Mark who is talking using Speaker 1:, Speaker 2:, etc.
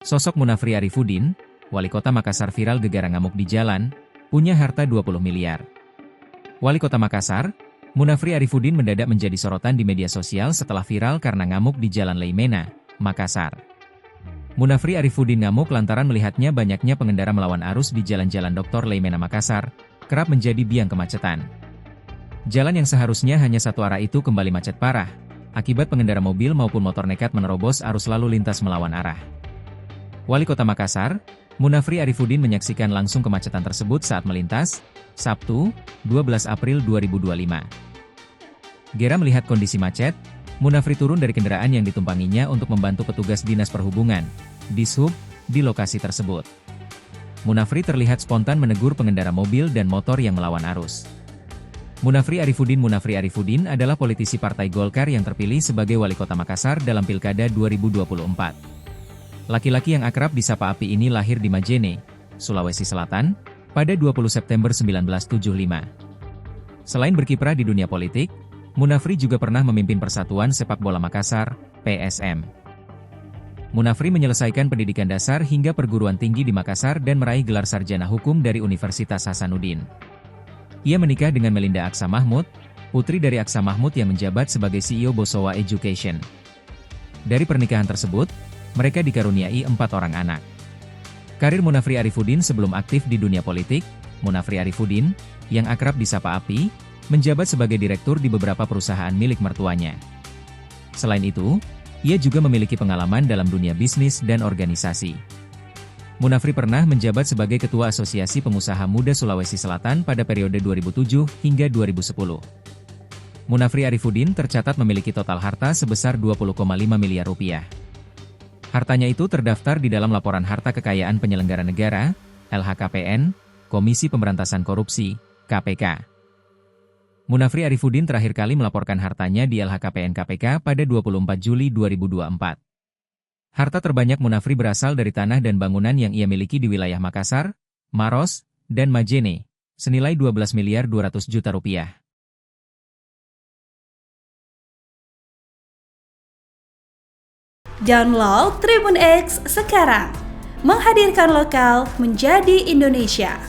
Speaker 1: Sosok Munafri Arifudin, Wali Kota Makassar viral gegara ngamuk di jalan, punya harta 20 miliar. Wali Kota Makassar, Munafri Arifudin mendadak menjadi sorotan di media sosial setelah viral karena ngamuk di Jalan Leimena, Makassar. Munafri Arifudin ngamuk lantaran melihatnya banyaknya pengendara melawan arus di jalan-jalan Dr. Leimena Makassar, kerap menjadi biang kemacetan. Jalan yang seharusnya hanya satu arah itu kembali macet parah, akibat pengendara mobil maupun motor nekat menerobos arus lalu lintas melawan arah. Wali Kota Makassar, Munafri Arifudin menyaksikan langsung kemacetan tersebut saat melintas, Sabtu, 12 April 2025. Gera melihat kondisi macet, Munafri turun dari kendaraan yang ditumpanginya untuk membantu petugas Dinas Perhubungan, Dishub, di lokasi tersebut. Munafri terlihat spontan menegur pengendara mobil dan motor yang melawan arus. Munafri Arifudin adalah politisi Partai Golkar yang terpilih sebagai Wali Kota Makassar dalam Pilkada 2024. Laki-laki yang akrab disapa Api ini lahir di Majene, Sulawesi Selatan, pada 20 September 1975. Selain berkiprah di dunia politik, Munafri juga pernah memimpin Persatuan Sepak Bola Makassar, PSM. Munafri menyelesaikan pendidikan dasar hingga perguruan tinggi di Makassar dan meraih gelar sarjana hukum dari Universitas Hasanuddin. Ia menikah dengan Melinda Aksa Mahmud, putri dari Aksa Mahmud yang menjabat sebagai CEO Bosowa Education. Dari pernikahan tersebut, mereka dikaruniai 4 orang anak. Karir Munafri Arifudin sebelum aktif di dunia politik, Munafri Arifudin, yang akrab disapa Api, menjabat sebagai direktur di beberapa perusahaan milik mertuanya. Selain itu, ia juga memiliki pengalaman dalam dunia bisnis dan organisasi. Munafri pernah menjabat sebagai Ketua Asosiasi Pengusaha Muda Sulawesi Selatan pada periode 2007 hingga 2010. Munafri Arifudin tercatat memiliki total harta sebesar 20,5 miliar rupiah. Hartanya itu terdaftar di dalam Laporan Harta Kekayaan Penyelenggara Negara, LHKPN, Komisi Pemberantasan Korupsi, KPK. Munafri Arifudin terakhir kali melaporkan hartanya di LHKPN KPK pada 24 Juli 2024. Harta terbanyak Munafri berasal dari tanah dan bangunan yang ia miliki di wilayah Makassar, Maros, dan Majene, senilai 12 miliar 200 juta rupiah.
Speaker 2: Download Tribun X sekarang, menghadirkan lokal menjadi Indonesia.